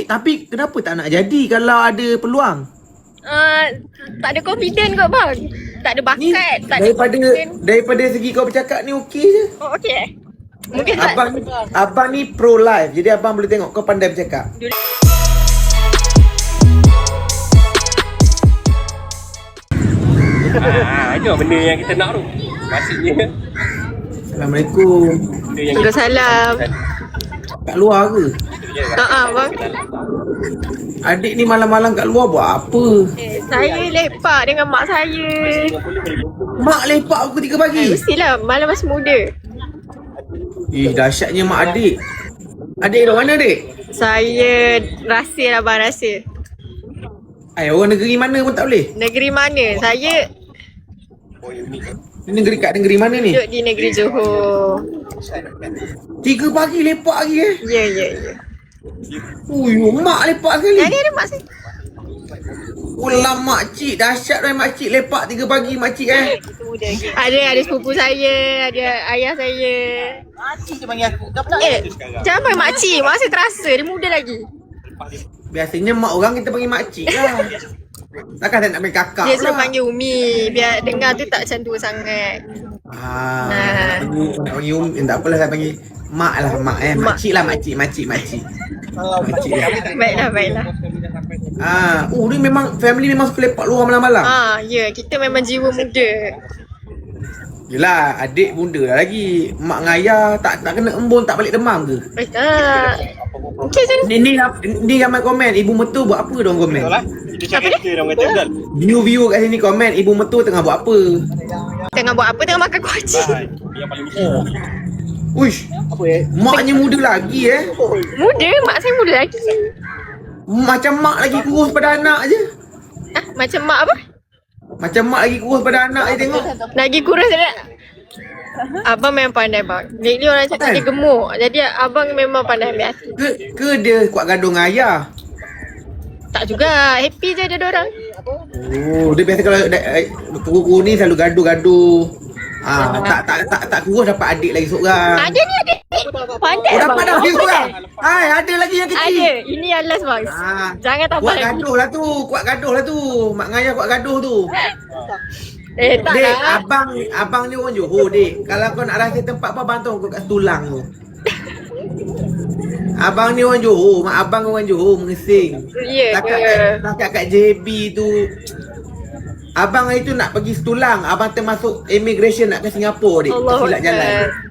tapi kenapa tak nak jadi kalau ada peluang? Tak ada confident kot bang. Tak ada Ni bakat, tak ada confident. daripada segi kau bercakap ni okey je. Oh okey. Mungkin tak. Abang ni pro live. Jadi abang boleh tengok kau pandai bercakap. Itu benda yang kita nak tu. Maksudnya Assalamualaikum. benda yang Waalaikumsalam. Kat luar ke? Bang. Adik ni malam-malam kat luar buat apa? Saya lepak dengan mak saya. Mak lepak pukul 3 pagi. Mestilah malam masih muda. Dahsyatnya mak adik. Adik dari mana adik? Saya rasa lah bang, rasa. Orang negeri mana pun tak boleh. Negeri mana? Saya Ni negeri kat negeri mana ni? duduk di negeri Johor. 3 pagi lepak lagi Ya. Mak lepak sekali. Yang ni ada mak saya. Ulah makcik, dahsyat dah makcik lepak 3 pagi makcik Ada sepupu saya, ada ayah saya. Makcik je panggil aku. Dah pernah Jangan panggil makcik, mak saya terasa, dia muda lagi. Biasanya mak orang kita panggil makcik lah. Takkan tak nak panggil kakak Dia suruh pula. panggil Umi, biar dengar tu tak macam tua sangat. Nak panggil tak apalah saya panggil mak lah mak makcik lah makcik Makcik lah. Baiklah. Ni memang family memang suka lepak luar malam-malam. Ya, kita memang jiwa muda. Yelah, adik bunda lah lagi. Mak dengan ayah tak kena embun, tak balik demam ke? Tak. Okey je. Ni ramai komen, ibu mertua buat apa diorang komen? betul lah. Kita cakap kita dah kata betul. View kat sini komen, ibu mertua tengah buat apa? Tengah buat apa? Tengah makan kuaci. Yang paling mesti. Uish, maknya muda lagi Muda? Mak saya muda lagi. Macam mak lagi kurus pada anak je. Macam mak apa? Macam mak lagi kurus pada anak je tengok. Lagi kurus tak? Abang memang pandai bang. Lately orang cakap dia gemuk. Jadi abang memang pandai ambil hati. Ke dia kuat gaduh dengan ayah? Tak juga. Happy je dia orang. Dia biasa kalau kurus ni selalu gaduh-gaduh. Tak kurus dapat adik lagi seorang. Ada ni adik. Pandai abang. Dapat dah lagi seorang. Ada lagi yang kecil. Ada. Ini yang last bang. Jangan tambah Kuat lagi. gaduh lah tu. Kuat gaduh lah tu. Mak dengan ayah kuat gaduh tu. Tak Dek, lah. abang ni orang Johor, Dek. Kalau kau nak rahsia tempat apa, abang tahu kau kat Setulang tu. Abang ni orang Johor, mak abang orang Johor, Mengesing. Ya ke? Kat JB tu. Abang hari tu nak pergi Setulang, abang termasuk immigration nak ke Singapura, Dek. Allah Silap jalan. Akbar.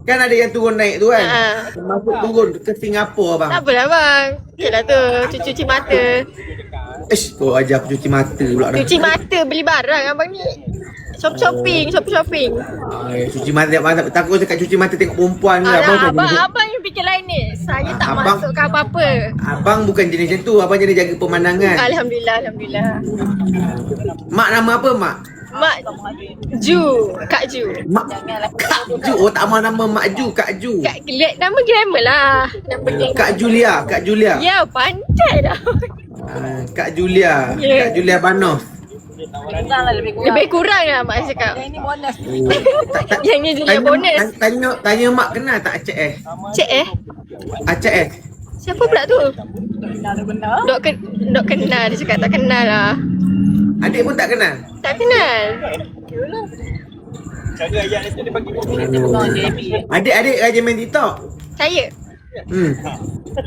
Kan ada yang turun naik tu kan? Ha. Termasuk turun ke Singapura, abang. Tak apalah bang. Okey lah tu. Cuci mata. Kau ajar aku cuci mata pula dah. Cuci mata beli barang abang ni. Shopping. Cuci mata, takut cakap cuci mata tengok perempuan ke Abang yang fikir lain ni. Saya tak Abang- masukkan apa-apa. Abang bukan jenis macam tu, abang jenis jaga pemandangan. Alhamdulillah. Mak nama apa mak? Mak Ju, Kak Ju. Mak Kak Ju. Tak mahu nama Mak Ju, Kak Ju. Lihat nama glamour lah. Nama glamour. Kak Julia. Ya, pandai dah. Kak Julia. Ya. Kak Julia Banos. Lebih kurang lah mak saya cakap. Yang ni bonus. Yang ni Julia bonus. Tanya mak kenal tak Aceh Cik Aceh siapa pula tu? Benar. Dok kenal dia cakap tak kenal lah. Adik pun tak kenal. Tak kenal. Cara ayat ni dia bagi Adik rajin main TikTok. Saya Hmm.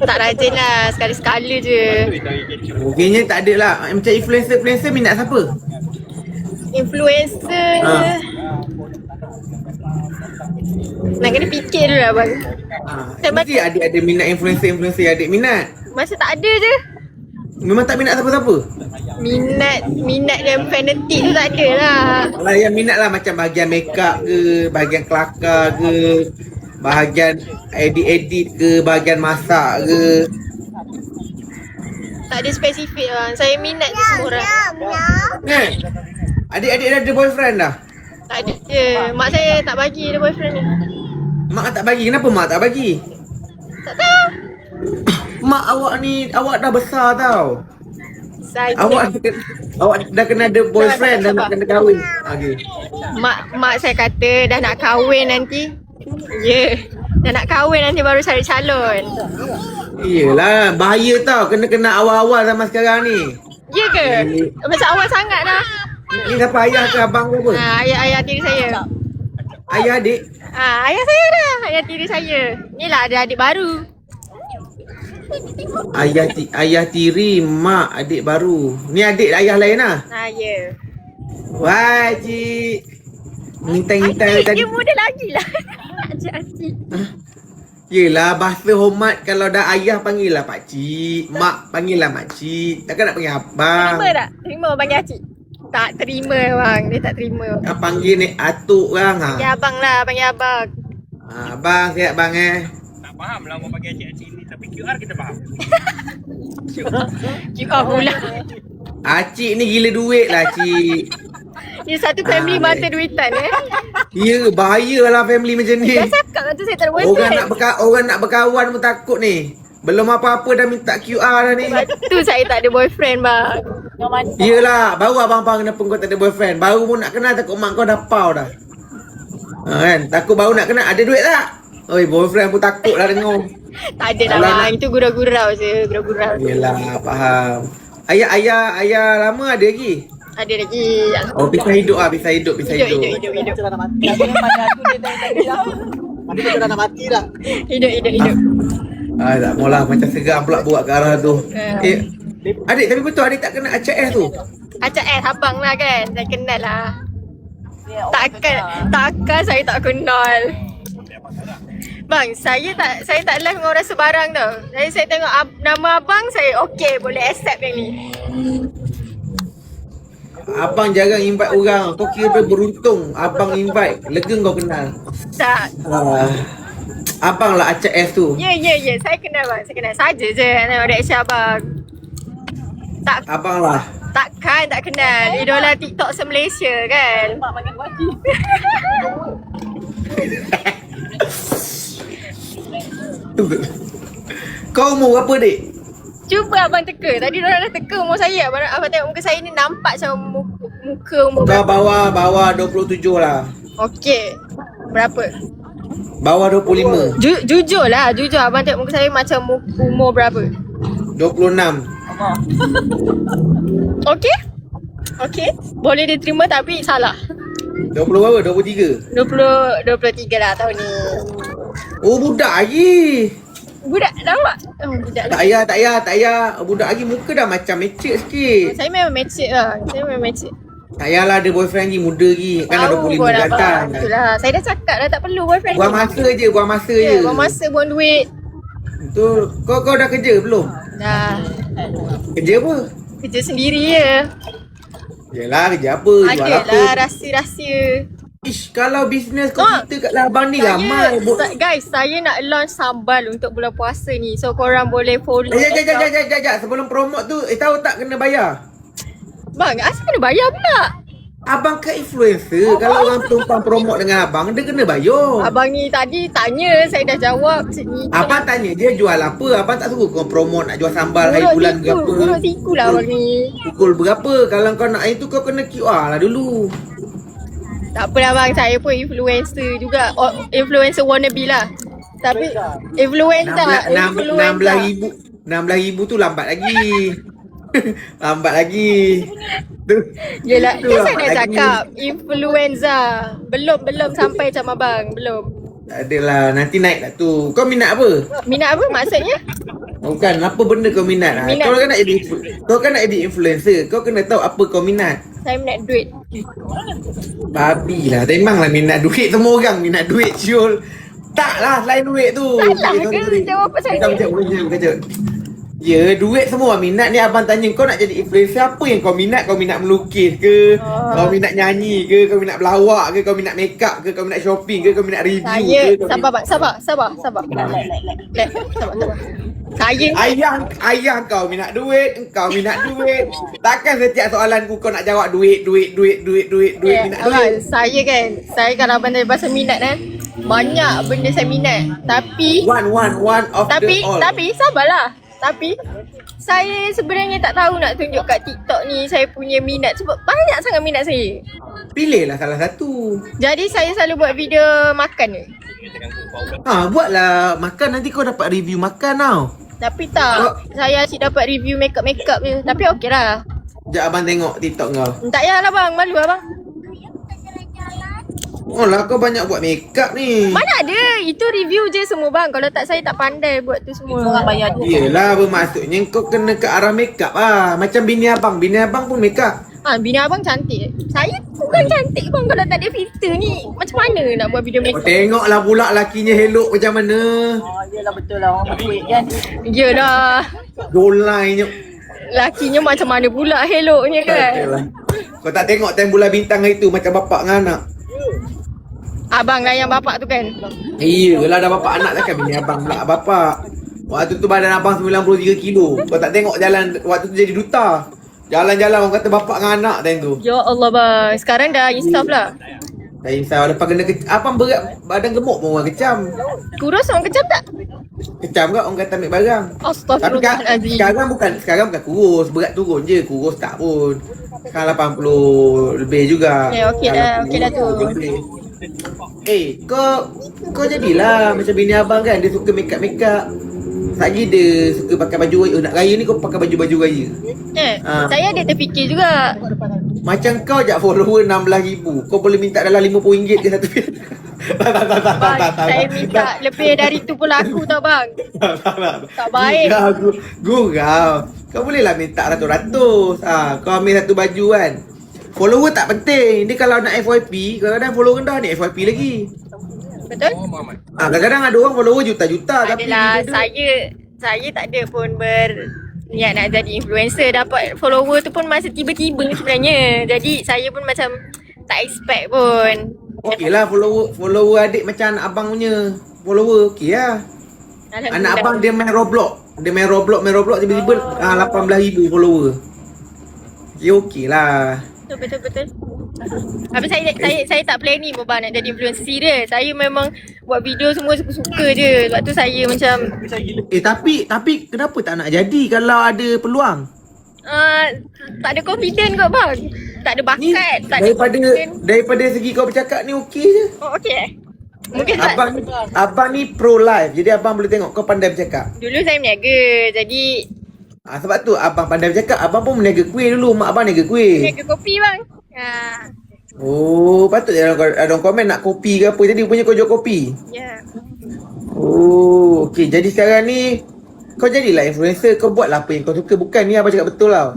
tak rajin lah. Sekali-sekala je. Mungkinnya tak ada lah. Macam influencer minat siapa? Influencer. Nak kena fikir dulu lah bang. Mesti adik ada minat influencer yang adik minat. Masa tak ada je. Memang tak minat siapa-siapa? Minat yang fanatik tu tak ada lah. Kalau yang minat lah macam bahagian makeup ke, bahagian kelakar ke, bahagian edit ke, bahagian masak ke. Tak ada spesifik bang. Saya minat je semua orang. Kan? Adik-adik dah ada boyfriend dah? Tak ada je. Mak saya tak bagi dia boyfriend ni. Mak tak bagi. Kenapa mak tak bagi? Tak tahu. Mak awak ni, awak dah besar tau. Saya Awak dah kena ada boyfriend dan nak kena kahwin. Okay. Mak saya kata dah nak kahwin nanti. Ya. Dah nak kahwin nanti baru cari calon. Iyalah, bahaya tau. Kena awal-awal zaman sekarang ni. Ya ke? Macam awal sangat dah. Ni siapa, ayah ke abang ke apa? Ayah tiri saya. Ayah, adik? Ayah saya dah. Ayah tiri saya. Ni lah ada adik baru. Ayah tiri, mak, adik baru. Ni adik ayah lain lah. Ya. Wah, cik. Ngintai-ngintai tadi. Dia muda lagi lah. Cik. Yelah, bahasa hormat kalau dah ayah panggil lah pakcik. Mak panggil lah makcik. Takkan nak panggil abang. Terima tak? Terima panggil acik? Tak terima bang. Dia tak terima. Nak panggil ni atuk orang ha. Panggil abang lah. Panggil abang. Abang, sihat bang Tak faham lah orang bagi acik-acik ni. Tapi QR kita faham. QR pula. Acik ni gila duit lah cik. Dia satu family mata duitan Ya, bahayalah family macam ni. Dah cakap tu saya tak ada boyfriend. Orang nak berkawan pun takut ni. Belum apa-apa dah minta QR dah ni. Tu saya tak ada boyfriend bang. Yelah, baru abang-abang kenapa kau tak ada boyfriend. Baru pun nak kenal takut mak kau dah pau dah. Kan, takut baru nak kenal. Ada duit tak? Oi, boyfriend pun takut lah dengar. Tak ada lah bang. Itu gurau-gurau je. Gurau-gurau. Yelah, faham. Ayah lama ada lagi? Ada lagi. Oh, pisah hidup ah, pisah hidup. Hidup. Macam dah nak mati. Pada aku dia tadi dah. Tapi macam dah nak mati dah. Hidup. Tak maulah, macam seram pula buat ke arah tu. Adik, tapi betul adik tak kenal Acak S tu? Acak abang lah kan. Saya kenal lah. Takkan saya tak kenal. Bang, saya tak live dengan orang sebarang tau. Saya tengok nama abang, saya okey, boleh accept yang ni. Abang jarang invite orang. Kau kira beruntung abang invite. Lega kau kenal. Tak. Abang lah Acak S tu. Ya. Saya kenal bang. Saya kenal. Saja je tengok reaction abang. Tak. Abang lah. Takkan tak kenal. Idola TikTok se-Malaysia kan. Mak makin wajib. Kau umur berapa dik? Cuba abang teka. Tadi diorang dah teka umur saya. Abang tengok muka saya ni nampak macam muka umur Kau berapa? bawah 27 lah. Okey. Berapa? Bawah 25. Jujur lah. Jujur abang tengok muka saya macam umur berapa? 26. Okey. Boleh diterima tapi salah. 20 berapa? 23. 23 lah tahun ni. Oh, budak lagi. Budak nampak? Oh, budak Tak payah. Budak lagi muka dah macam mature sikit. Saya memang mature lah. Tak payahlah ada boyfriend lagi, muda lagi. Kan dah 25 ke atas. Itulah. Saya dah cakap dah tak perlu boyfriend. Buang masa je. Buang masa, buang duit. Betul. Kau dah kerja belum? Dah. Kerja apa? Kerja sendiri je. Yelah, kerja apa? Jual apa? Adalah rahsia-rahsia. Ish, kalau bisnes kau cerita kat labang ni ramai. Guys, saya nak launch sambal untuk bulan puasa ni. So korang boleh follow. Sekejap. Sebelum promote tu, tahu tak kena bayar? Bang, asal kena bayar pula? Abang kan influencer. Kalau orang tumpang promote dengan abang, dia kena bayar. Abang ni tadi tanya, saya dah jawab. Abang tanya dia jual apa? Abang tak suruh kau promote nak jual sambal hari bulan berapa. Buruk siku lah abang ni. Pukul berapa? Kalau kau nak itu kau kena QR lah dulu. Tak apalah bang, saya pun influencer juga. Influencer wannabe lah. Tapi influencer 16,000 tu lambat lagi. Lambat lagi. Yelah, saya nak cakap influencer. Belum sampai macam abang. Belum. Tak adalah, nanti naik lah tu. Kau minat apa? Minat apa maksudnya? Bukan, apa benda kau minat? Minat. Kau kan nak jadi influencer. Kau kena tahu apa kau minat. Saya minat duit. Babi lah, memanglah minat duit. Semua orang minat duit, Syul. Tak lah, selain duit tu. Salah ke jawapan saya? Kejap. Ya, duit semua minat ni. Abang tanya kau nak jadi influencer, apa yang kau minat? Kau minat melukis ke? Kau minat nyanyi ke? Kau minat berlawak ke? Kau minat make up ke? Kau minat shopping ke? Kau minat review Saya, ke? sabar bang, sabar. Sabar. Sabar. Saya Ayah kau minat duit, kau minat duit. Takkan setiap soalan kau nak jawab duit, minat duit. Saya kalau abang tanya pasal minat kan, banyak benda saya minat. Tapi One of the all. Tapi sabarlah. Tapi saya sebenarnya tak tahu nak tunjuk kat TikTok ni saya punya minat sebab banyak sangat minat saya. Pilihlah salah satu. Jadi saya selalu buat video makan ni. Buatlah makan, nanti kau dapat review makan tau. Tapi tak, saya asyik dapat review makeup je. Tapi okey lah. Sekejap abang tengok TikTok kau. Tak payahlah bang, malu lah bang. Oh lah kau banyak buat makeup ni. Mana ada, itu review je semua bang. Kalau tak saya tak pandai buat tu semua. Orang bayar tu. Yelah bermaksudnya kau kena ke arah makeup lah. Macam bini abang pun makeup. Bini abang cantik. Saya bukan cantik bang kalau tak ada filter ni. Macam mana nak buat video Kau makeup? tengoklah pula lakinya elok macam mana. Oh, yelah betul lah. Orang berduit kan. Yelah. Dolainya. Lakinya macam mana pula heloknya kan? Kau tak tengok time bulan bintang hari tu macam bapak dengan anak. Abang lah yang bapak tu kan? Iyalah dah bapak anak takkan bini abang pula bapak. Waktu tu badan abang 93 kilo. Kau tak tengok jalan waktu tu jadi duta. Jalan-jalan orang kata bapak dengan anak time tu. Ya Allah bang, sekarang dah instaf lah. Dah insaf lepas kena abang berat badan gemuk pun orang kecam. Kurus orang kecam tak? Kecam kat orang kata ambil barang. Tapi Astaghfirullahaladzim. sekarang bukan kurus, berat turun je, kurus tak pun. Sekarang 80 lebih juga. okey dah tu. Kau jadilah macam bini abang kan, dia suka makeup. Lagi dia suka pakai baju raya. Nak raya ni kau pakai baju raya. Saya ada terfikir juga. Macam kau je follower 16,000. Kau boleh minta dalam RM50 ke satu video. Bang, saya minta lebih dari tu pun laku tau bang. Tak baik. Gurau. Kau boleh lah minta ratus-ratus. Kau ambil satu baju kan. Follower tak penting. Dia kalau nak FYP, kadang-kadang follower rendah ni FYP lagi. Betul? Kadang-kadang ada orang follower juta-juta tapi Adalah saya tak ada pun berniat nak jadi influencer. Dapat follower tu pun masa tiba-tiba sebenarnya. Jadi saya pun macam tak expect pun. okey lah follower adik macam anak abang punya follower okey lah. Anak abang dia main Roblox. Dia main Roblox tiba-tiba 18,000 follower. Dia okey lah. Betul. Habis saya tak planning pun bang nak jadi influencer serius. Saya memang buat video semua suka-suka je. Sebab tu saya macam Tapi kenapa tak nak jadi kalau ada peluang? tak ada confident kot bang. Tak ada Ni bakat, tak ada confident. daripada segi kau bercakap ni okey je. Oh okey. Mungkin tak. Abang ni pro live. Jadi abang boleh tengok kau pandai bercakap. Dulu saya berniaga. Jadi Sebab tu abang pandai bercakap. Abang pun berniaga kuih dulu. Mak abang niaga kuih. berniaga kopi bang. Oh, patut ada orang komen nak kopi ke apa. Jadi punya kau jual kopi. Ya. Oh, okey. Jadi sekarang ni kau jadilah influencer. Kau buatlah apa yang kau suka. Bukan ni abang cakap betul tau.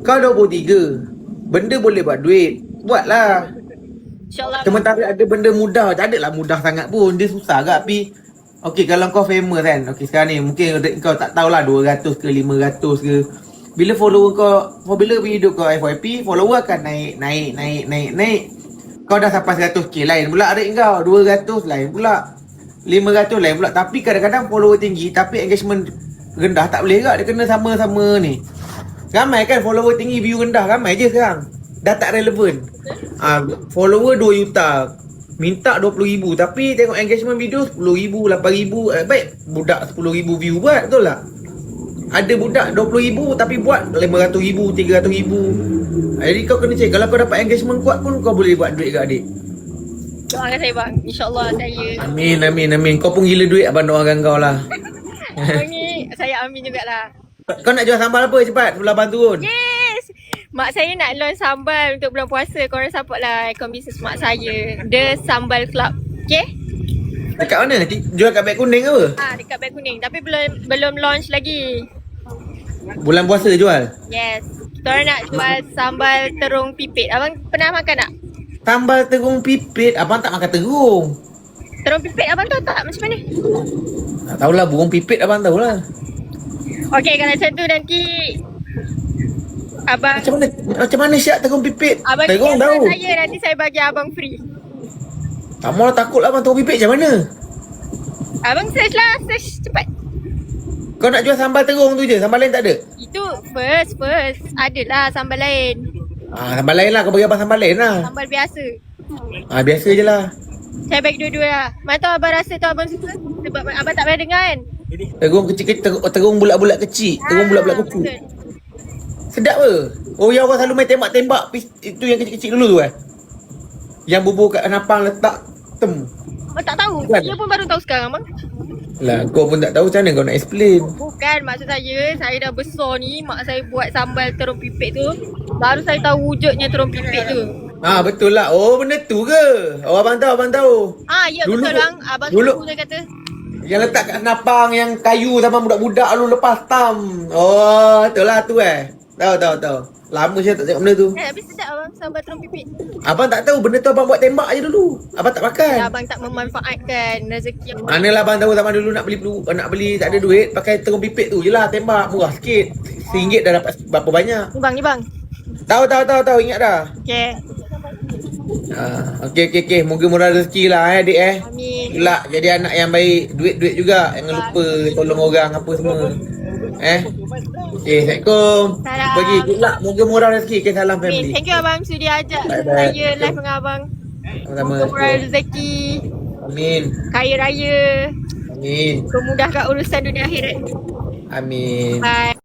Kau 23. Benda boleh buat duit. Buatlah. InsyaAllah. Sementara ada benda mudah. Tak adalah mudah sangat pun. Dia susah agak. Tapi okey, kalau kau famous kan. Okey, sekarang ni mungkin kau tak tahulah 200 ke 500 ke. Bila follower kau, bila video kau FYP, follower akan naik. Kau dah sampai 100k lain pula rate kau. 200 lain pula. 500 lain pula. Tapi kadang-kadang follower tinggi tapi engagement rendah tak boleh ke. Dia kena sama-sama ni. Ramai kan follower tinggi, view rendah. Ramai je sekarang. Dah tak relevan. Follower 2 juta. Minta 20,000. Tapi tengok engagement video 10,000, 8,000. Baik budak 10,000 view buat. Betul tak? Ada budak 20,000 tapi buat 500,000, 300,000. Jadi kau kena cek. Kalau kau dapat engagement kuat pun kau boleh buat duit ke adik. Doakan saya bang. InsyaAllah saya. Amin. Kau pun gila duit abang doakan kau lah. Abang ni saya amin jugalah. Kau nak jual sambal apa cepat? Sebelum abang turun. Yes. Mak saya nak launch sambal untuk bulan puasa. Korang support lah akaun bisnes mak saya. The Sambal Club. Okay? Dekat mana? Jual kat beg kuning ke apa? Dekat beg kuning. Tapi belum launch lagi. Bulan puasa jual? Yes. Korang nak jual sambal terung pipit. Abang pernah makan tak? Sambal terung pipit. Abang tak makan terung. Terung pipit abang tahu tak macam mana? Tak tahulah burung pipit abang tahulah. Okay, kalau macam tu nanti abang Macam mana syak terung pipit? abang Terung DM tahu. saya, nanti saya bagi abang free. Tak maulah takut lah abang terung pipit macam mana? Abang search lah, search cepat. Kau nak jual sambal terung tu je? Sambal lain tak ada? Itu first. Adalah sambal lain. Sambal lain lah. Kau bagi abang sambal lain lah. Sambal biasa. Biasa je lah. Saya bagi dua-dua lah. Mana tahu abang rasa tu abang suka. Sebab abang tak pernah dengar kan. Terung kecil-kecil. Terung bulat-bulat kecil. Terung bulat-bulat kecil. Betul. Sedap ke? Oh, yang orang selalu main tembak-tembak. Itu yang kecil-kecil dulu tu kan? Yang bubur kat napang letak tem. Oh tak tahu. Bukan. Dia pun baru tahu sekarang bang. Lah kau pun tak tahu macam mana kau nak explain. Bukan, maksud saya dah besar ni, mak saya buat sambal terung pipit tu, baru saya tahu wujudnya terung pipit tu. Betul lah. Oh benda tu ke? Oh abang tahu. Ya Dulu- betul bang, abang dulu- suku saya kata. Yang letak kat senapang yang kayu sama budak-budak lu lepas tam. Oh, betul lah tu Tahu. Lama saya tak tengok benda tu. Tapi sedap abang sambal terung pipit. Abang tak tahu benda tu abang buat tembak je dulu. Abang tak makan. Abang tak memanfaatkan rezeki yang Manalah abang tahu zaman dulu nak beli tak ada duit pakai terung pipit tu je lah tembak murah sikit. RM1 dah dapat berapa banyak. Ni bang. Tahu ingat dah. Okay. Okey. Moga murah rezeki lah adik Amin. Gelak jadi anak yang baik, duit juga. Jangan lupa tolong orang apa semua. Assalamualaikum. Salam. Bagi good luck, moga murah rezeki. Okay, salam Amin. family. Thank you abang sudi ajak Bye-bye. saya live dengan abang. Sama-sama. Moga murah rezeki, Amin. kaya raya, Amin. memudahkan urusan dunia akhirat. Amin. Bye.